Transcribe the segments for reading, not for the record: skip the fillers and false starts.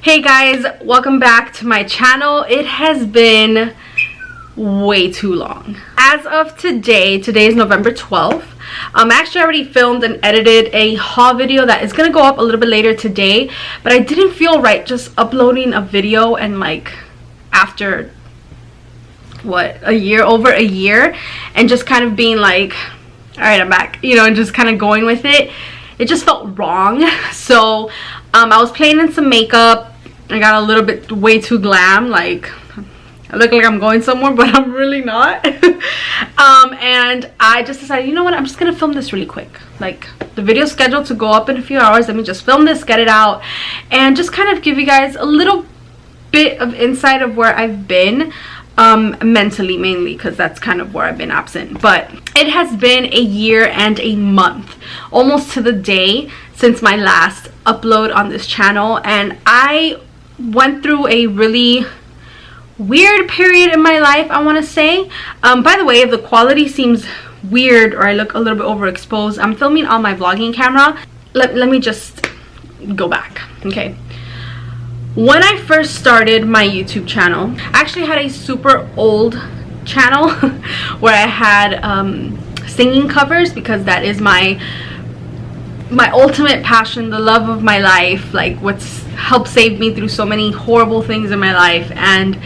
Hey guys, welcome back to my channel. It has been way too long. As of today is November 12th. I actually already filmed and edited a haul video that is gonna go up a little bit later today, but I didn't feel right just uploading a video and like after what, over a year, and just kind of being like, all right, I'm back, you know, and just kind of going with it. It just felt wrong. So I was playing in some makeup. I got a little bit way too glam, like I look like I'm going somewhere, but I'm really not. And I just decided, you know what, I'm just gonna film this really quick. Like, the video's scheduled to go up in a few hours. Let me just film this, get it out, and just kind of give you guys a little bit of insight of where I've been, mentally mainly, because that's kind of where I've been absent. But it has been a year and a month, almost to the day, since my last upload on this channel, and I went through a really weird period in my life, I want to say. By the way, if the quality seems weird or I look a little bit overexposed, I'm filming on my vlogging camera. Let me just go back, okay? When I first started my YouTube channel, I actually had a super old channel where I had singing covers, because that is my ultimate passion, the love of my life, like what's helped save me through so many horrible things in my life. And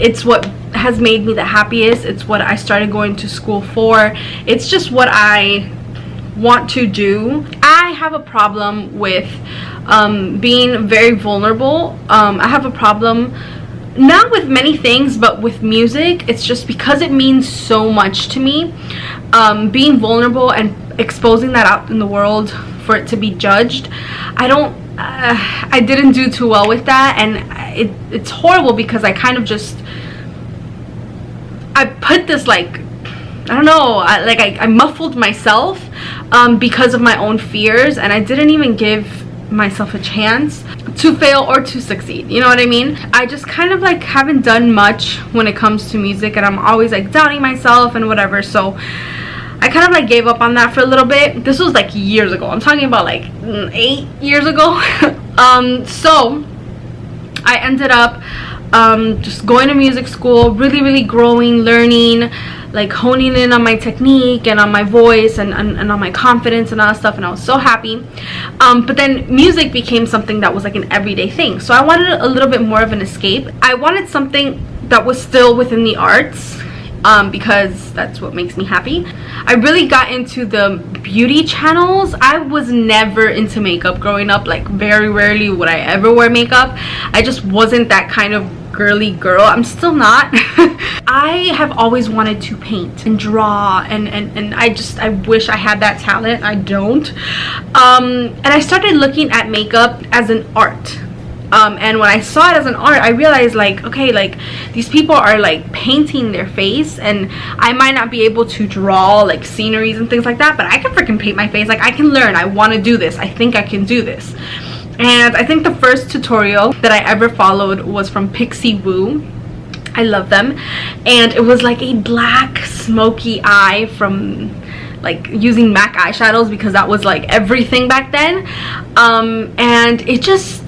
it's what has made me the happiest. It's what I started going to school for. It's just what I want to do. I have a problem with being very vulnerable. I have a problem not with many things, but with music. It's just because it means so much to me. Being vulnerable and exposing that out in the world for it to be judged, I didn't do too well with that, and it's horrible, because I kind of just, I put this, like, I don't know, I muffled myself because of my own fears, and I didn't even give myself a chance to fail or to succeed, you know what I mean? I just kind of like haven't done much when it comes to music, and I'm always like doubting myself and whatever. So I kind of like gave up on that for a little bit. This was like years ago. I'm talking about like 8 years ago. So I ended up just going to music school, really growing, learning, like honing in on my technique and on my voice and on my confidence and all that stuff, and I was so happy. But then music became something that was like an everyday thing, so I wanted a little bit more of an escape. I wanted something that was still within the arts, because that's what makes me happy. I really got into the beauty channels. I was never into makeup growing up. Like, very rarely would I ever wear makeup. I just wasn't that kind of girly girl. I'm still not. I have always wanted to paint and draw, and I wish I had that talent. I don't. And I started looking at makeup as an art. And when I saw it as an art, I realized, like, okay, like, these people are like painting their face, and I might not be able to draw like sceneries and things like that, but I can freaking paint my face. Like, I can learn. I want to do this. I think I can do this. And I think the first tutorial that I ever followed was from Pixie Woo. I love them. And it was like a black smoky eye from like using MAC eyeshadows, because that was like everything back then. And it just,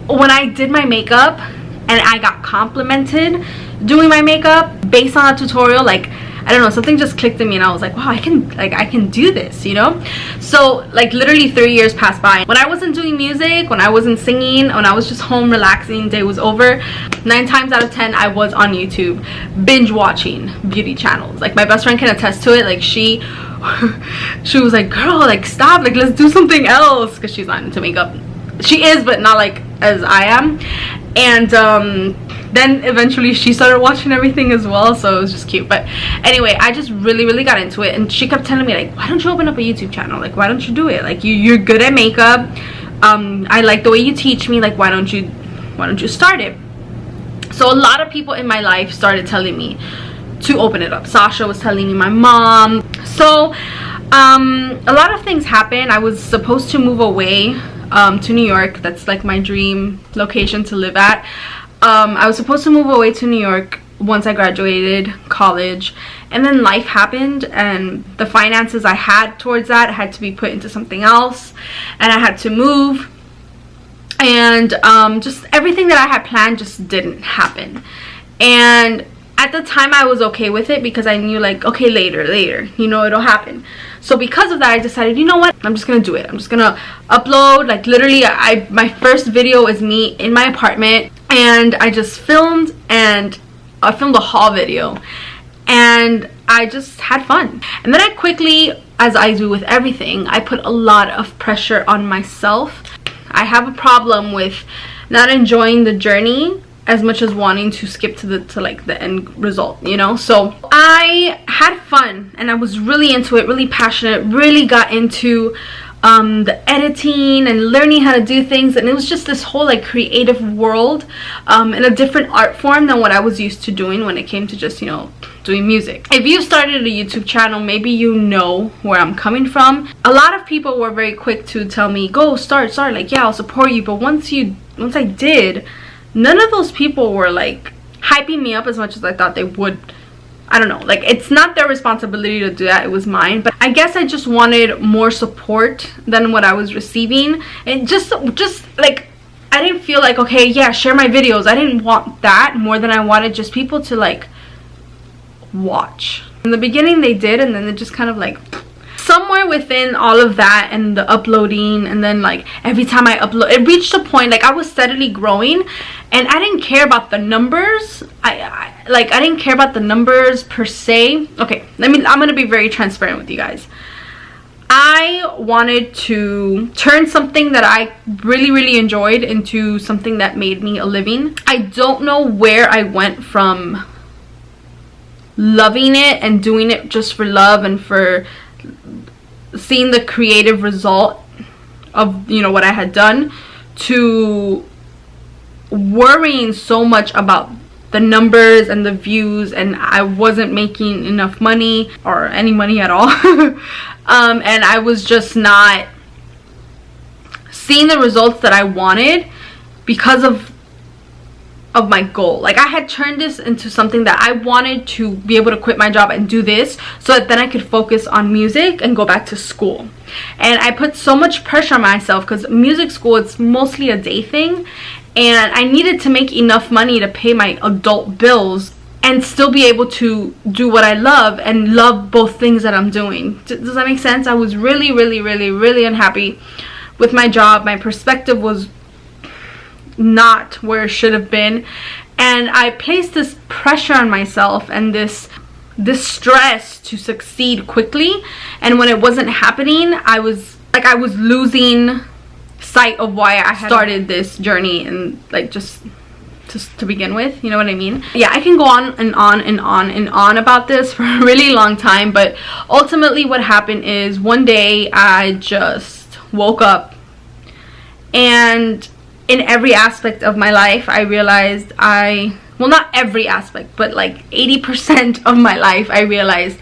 when I did my makeup and I got complimented doing my makeup based on a tutorial, like, I don't know, something just clicked in me, and I was like, wow, I can do this, you know? So like literally 3 years passed by. When I wasn't doing music, when I wasn't singing, when I was just home relaxing, day was over, 9 times out of 10 I was on YouTube binge watching beauty channels. Like, my best friend can attest to it. Like, she was like, girl, like, stop, like, let's do something else, because she's not into makeup. She is, but not like as I am. And then eventually she started watching everything as well, so it was just cute. But anyway, I just really got into it, and she kept telling me, like, why don't you open up a YouTube channel? Like, why don't you do it? Like, you're good at makeup. I like the way you teach me. Like, why don't you start it? So a lot of people in my life started telling me to open it up. Sasha was telling me, my mom. So a lot of things happened. I was supposed to move away to New York. That's like my dream location to live at. I was supposed to move away to New York once I graduated college, and then life happened, and the finances I had towards that had to be put into something else, and I had to move. and just everything that I had planned just didn't happen. And at the time I was okay with it because I knew, like, okay, later, you know, it'll happen. So because of that, I decided, you know what, I'm just gonna do it. I'm just gonna upload. Like, literally, my first video is me in my apartment, and I just filmed, and I filmed a haul video, and I just had fun. And then I quickly, as I do with everything, I put a lot of pressure on myself. I have a problem with not enjoying the journey as much as wanting to skip to the end result, you know. So I had fun, and I was really into it, really passionate, really got into the editing and learning how to do things. And it was just this whole, like, creative world in a different art form than what I was used to doing when it came to just, you know, doing music. If you started a YouTube channel, maybe you know where I'm coming from. A lot of people were very quick to tell me, go, start, like, yeah, I'll support you. But once I did, none of those people were, like, hyping me up as much as I thought they would. I don't know, like, it's not their responsibility to do that, it was mine. But I guess I just wanted more support than what I was receiving. And just like, I didn't feel like, okay, yeah, share my videos. I didn't want that more than I wanted just people to, like, watch. In the beginning they did, and then it just kind of, like, somewhere within all of that and the uploading, and then, like, every time I upload, it reached a point, like, I was steadily growing, and I didn't care about the numbers. I didn't care about the numbers per se. Okay, I'm gonna be very transparent with you guys. I wanted to turn something that I really enjoyed into something that made me a living. I don't know where I went from loving it and doing it just for love and for seeing the creative result of, you know, what I had done, to worrying so much about the numbers and the views, and I wasn't making enough money or any money at all. And I was just not seeing the results that I wanted because of my goal. Like, I had turned this into something that I wanted to be able to quit my job and do this so that then I could focus on music and go back to school. And I put so much pressure on myself because music school, it's mostly a day thing, and I needed to make enough money to pay my adult bills and still be able to do what I love and love both things that I'm doing. Does that make sense? I was really unhappy with my job. My perspective was not where it should have been, and I placed this pressure on myself and this stress to succeed quickly. And when it wasn't happening, I was losing sight of why I had started this journey, and, like, just to begin with, you know what I mean? Yeah, I can go on and on about this for a really long time, but ultimately what happened is one day I just woke up, and in every aspect of my life I realized well, not every aspect, but like 80% of my life I realized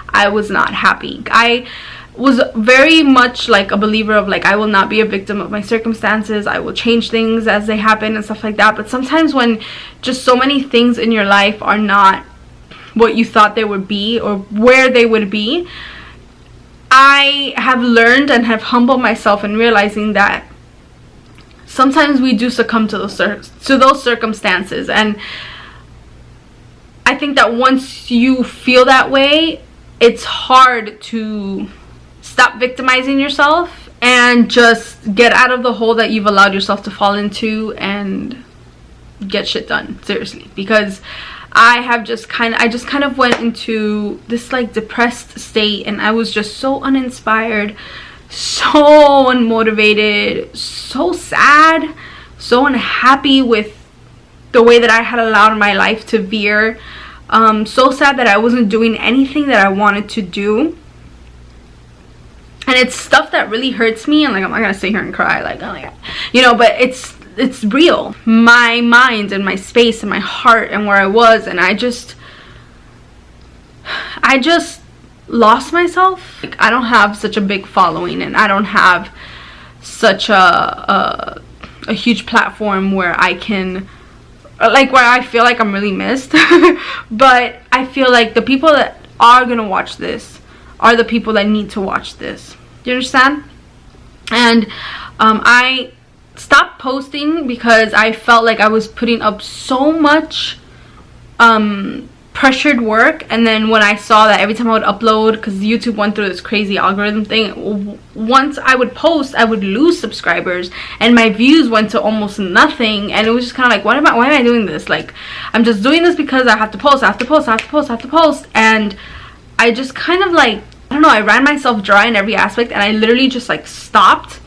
I was not happy. I was very much like a believer of, like, I will not be a victim of my circumstances. I will change things as they happen and stuff like that. But sometimes when just so many things in your life are not what you thought they would be or where they would be, I have learned and have humbled myself in realizing that sometimes we do succumb to those circumstances. And I think that once you feel that way, it's hard to stop victimizing yourself and just get out of the hole that you've allowed yourself to fall into and get shit done, seriously. Because I just kind of went into this, like, depressed state, and I was just so uninspired, so unmotivated, so sad, so unhappy with the way that I had allowed my life to veer. So sad that I wasn't doing anything that I wanted to do. And it's stuff that really hurts me, and, like, I'm not gonna sit here and cry, like, oh my god, you know, but it's real. My mind and my space and my heart and where I was, and I just lost myself. Like, I don't have such a big following, and I don't have such a huge platform where I can, like, where I feel like I'm really missed. But I feel like the people that are gonna watch this are the people that need to watch this. Do you understand? And I stopped posting because I felt like I was putting up so much pressured work. And then when I saw that every time I would upload, because YouTube went through this crazy algorithm thing, once I would post I would lose subscribers and my views went to almost nothing. And it was just kind of like, why am I doing this? Like, I'm just doing this because I have to post, I have to post, I have to post, I have to post. And I just kind of like, I don't know, I ran myself dry in every aspect, and I literally just like stopped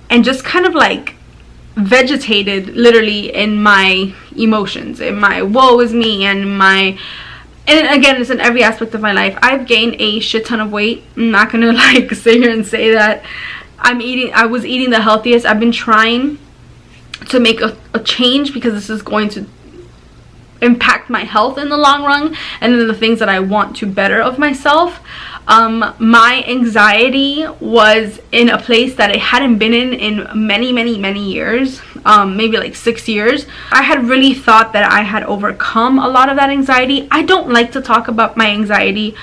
and just kind of like vegetated literally in my emotions, in my woe is me, and again, it's in every aspect of my life. I've gained a shit ton of weight. I'm not gonna like sit here and say that I was eating the healthiest. I've been trying to make a change because this is going to impact my health in the long run, and then the things that I want to better of myself. My anxiety was in a place that it hadn't been in many years, maybe like 6 years. I had really thought that I had overcome a lot of that anxiety. I don't like to talk about my anxiety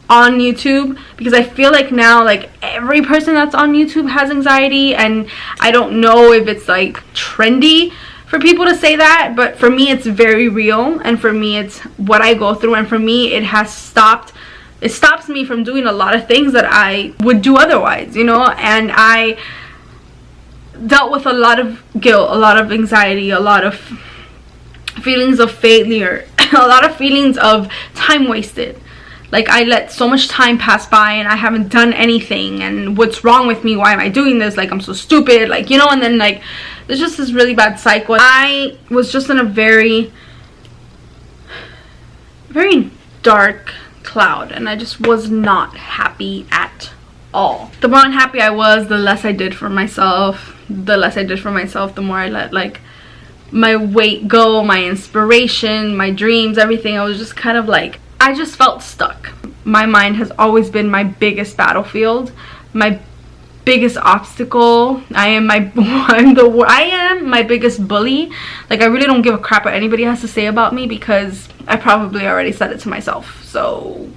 on YouTube because I feel like now like every person that's on YouTube has anxiety, and I don't know if it's like trendy for people to say that, but for me it's very real, and for me it's what I go through, and for me it stops me from doing a lot of things that I would do otherwise, you know. And I dealt with a lot of guilt, a lot of anxiety, a lot of feelings of failure, a lot of feelings of time wasted. Like, I let so much time pass by and I haven't done anything, and what's wrong with me? Why am I doing this? Like, I'm so stupid, like, you know. And then like there's just this really bad cycle. I was just in a very dark cloud, and I just was not happy at all. The more unhappy I was, the less I did for myself. The more I let like my weight go, my inspiration, my dreams, everything. I was just kind of like, I just felt stuck. My mind has always been my biggest battlefield, my biggest obstacle. I am my biggest bully. Like, I really don't give a crap what anybody has to say about me because I probably already said it to myself. So,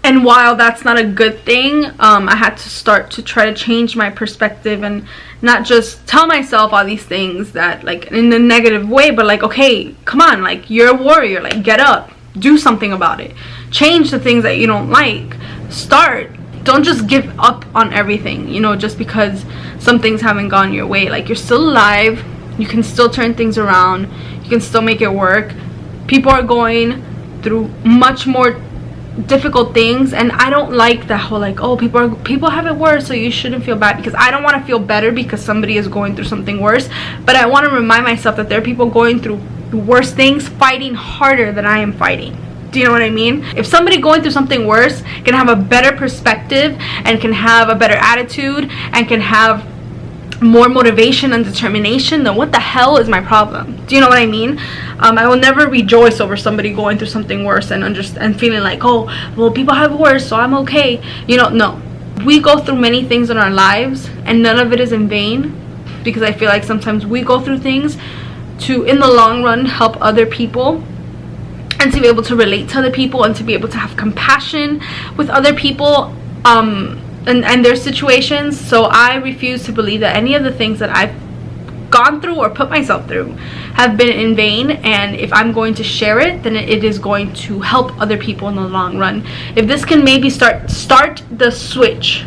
and while that's not a good thing, I had to start to try to change my perspective and not just tell myself all these things that like in a negative way, but like, okay, come on, like, you're a warrior, like, get up, do something about it, change the things that you don't like, don't just give up on everything, you know, just because some things haven't gone your way. Like, you're still alive, you can still turn things around, you can still make it work. People are going through much more difficult things, and I don't like that whole like, oh, people have it worse, so you shouldn't feel bad, because I don't want to feel better because somebody is going through something worse. But I want to remind myself that there are people going through worse things, fighting harder than I am fighting. Do you know what I mean? If somebody going through something worse can have a better perspective and can have a better attitude and can have more motivation and determination, then what the hell is my problem? Do you know what I mean? I will never rejoice over somebody going through something worse and feeling like, oh, well, people have it worse, so I'm okay. You know, no. We go through many things in our lives, and none of it is in vain, because I feel like sometimes we go through things to, in the long run, help other people, and to be able to relate to other people, and to be able to have compassion with other people and their situations. So I refuse to believe that any of the things that I've gone through or put myself through have been in vain. And if I'm going to share it, then it is going to help other people in the long run. If this can maybe start the switch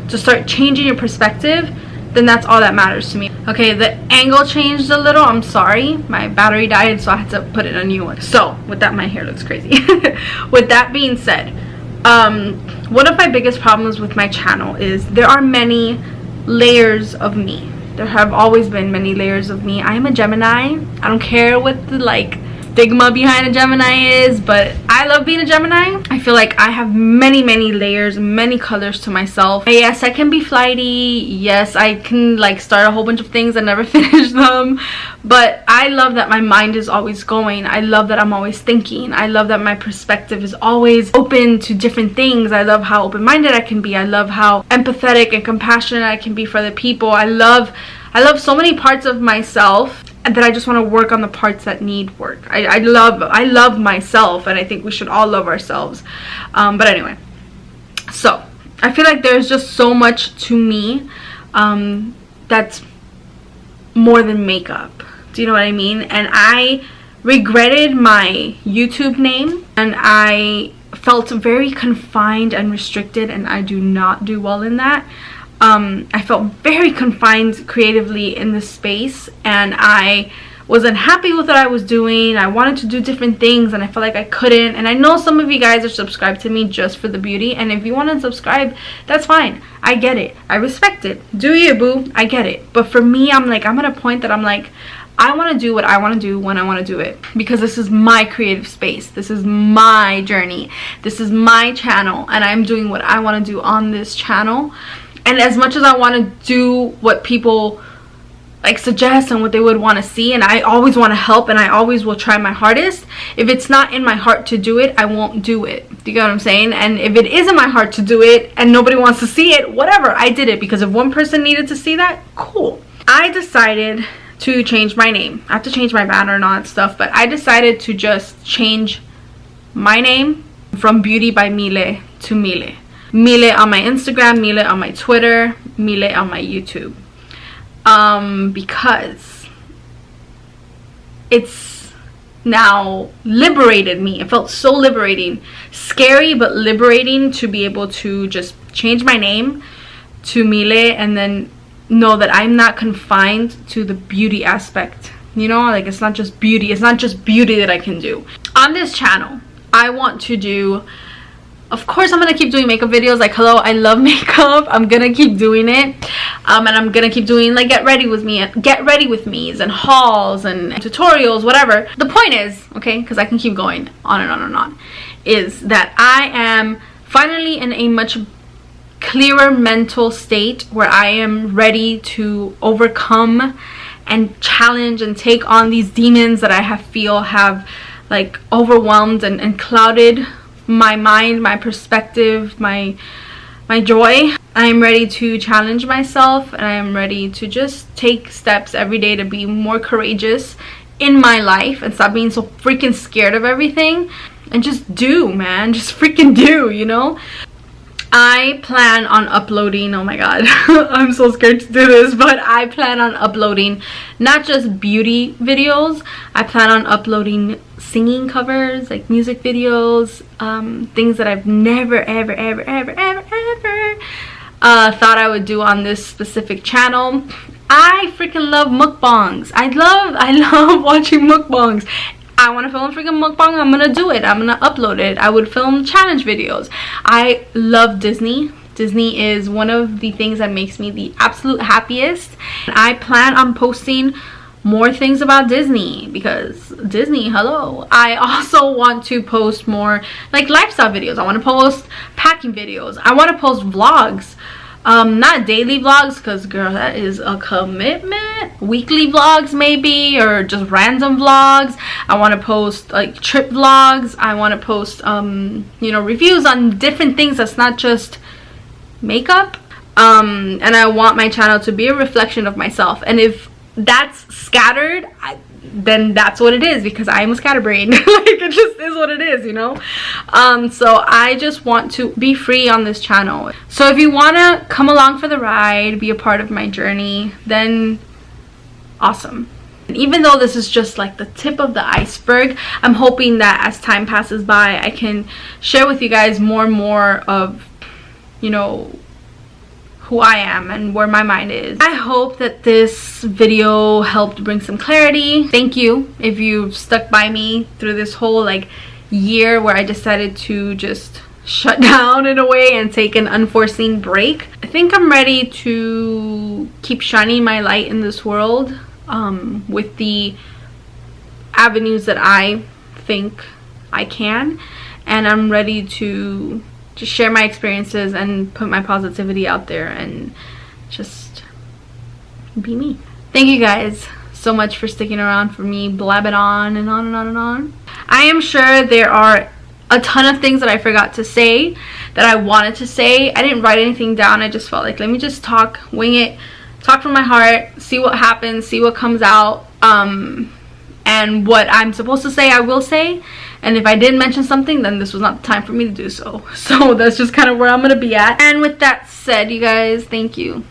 to start changing your perspective, then that's all that matters to me. Okay, the angle changed a little, I'm sorry, my battery died, so I had to put in a new one. So with that, my hair looks crazy. With that being said, one of my biggest problems with my channel is there are many layers of me. There have always been many layers of me. I am a Gemini. I don't care what the like stigma behind a Gemini is, but I love being a Gemini. I feel like I have many layers, many colors to myself. Yes, I can be flighty. Yes, I can like start a whole bunch of things and never finish them, but I love that my mind is always going. I love that I'm always thinking. I love that my perspective is always open to different things. I love how open-minded I can be. I love how empathetic and compassionate I can be for the people. I love so many parts of myself, and that I just want to work on the parts that need work. I love myself, and I think we should all love ourselves. But anyway, so I feel like there's just so much to me that's more than makeup. Do you know what I mean? And I regretted my YouTube name, and I felt very confined and restricted, and I do not do well in that. I felt very confined creatively in this space, and I wasn't happy with what I was doing. I wanted to do different things, and I felt like I couldn't. And I know some of you guys are subscribed to me just for the beauty, and if you want to subscribe, that's fine. I get it. I respect it. Do you, boo? I get it. But for me, I'm at a point that I'm like, I want to do what I want to do when I want to do it, because this is my creative space. This is my journey. This is my channel, and I'm doing what I want to do on this channel. And as much as I want to do what people like suggest and what they would want to see, and I always want to help, and I always will try my hardest, if it's not in my heart to do it, I won't do it. Do you get what I'm saying? And if it is in my heart to do it and nobody wants to see it, whatever, I did it, because if one person needed to see that, cool. I decided to change my name. I have to change my banner and all that stuff, but I decided to just change my name from Beauty by Meeleh to Meeleh. Meeleh on my Instagram, Meeleh on my Twitter, Meeleh on my YouTube. Because it's now liberated me. It felt so liberating. Scary, but liberating to be able to just change my name to Meeleh, and then know that I'm not confined to the beauty aspect. You know, like, it's not just beauty. It's not just beauty that I can do. On this channel, I want to do, of course, I'm gonna keep doing makeup videos. Like, hello, I love makeup. I'm gonna keep doing it, and I'm gonna keep doing like get ready with me's and hauls and tutorials, whatever. The point is, okay, because I can keep going on and on and on, is that I am finally in a much clearer mental state where I am ready to overcome and challenge and take on these demons that I feel have like overwhelmed and clouded my mind, my perspective, my joy. I am ready to challenge myself, and I am ready to just take steps every day to be more courageous in my life and stop being so freaking scared of everything, and just do, man. Just freaking do, you know? I plan on uploading, oh my god, I'm so scared to do this, but I plan on uploading not just beauty videos. I plan on uploading singing covers, like music videos, things that I've never ever thought I would do on this specific channel. I freaking love mukbangs. I love watching mukbangs. I want to film a freaking mukbang. I'm gonna do it. I'm gonna upload it. I would film challenge videos. I love Disney. Disney is one of the things that makes me the absolute happiest. I plan on posting more things about Disney, because Disney, hello. I also want to post more like lifestyle videos. I want to post packing videos. I want to post vlogs. Not daily vlogs, because girl, that is a commitment. Weekly vlogs maybe, or just random vlogs. I want to post like trip vlogs. I want to post you know, reviews on different things that's not just makeup. And I want my channel to be a reflection of myself, and if that's scattered, then that's what it is, because I am a scatterbrain. Like, it just is what it is, you know. So I just want to be free on this channel. So if you want to come along for the ride, be a part of my journey, then awesome. And even though this is just like the tip of the iceberg, I'm hoping that as time passes by, I can share with you guys more and more of, you know, who I am and where my mind is. I hope that this video helped bring some clarity. Thank you if you've stuck by me through this whole like year where I decided to just shut down in a way and take an unforeseen break. I think I'm ready to keep shining my light in this world with the avenues that I think I can, and I'm ready to just share my experiences and put my positivity out there and just be me. Thank you guys so much for sticking around for me blabbing on and on and on and on. I am sure there are a ton of things that I forgot to say that I wanted to say. I didn't write anything down. I just felt like, let me just talk, wing it, talk from my heart, see what happens, see what comes out. And what I'm supposed to say, I will say. And if I did mention something, then this was not the time for me to do so. So that's just kind of where I'm going to be at. And with that said, you guys, thank you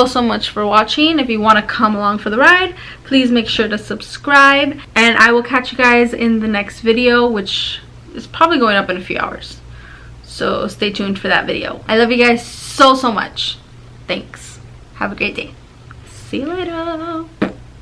so much for watching. If you want to come along for the ride, please make sure to subscribe, and I will catch you guys in the next video, which is probably going up in a few hours. So stay tuned for that video. I love you guys so much. Thanks. Have a great day. See you later.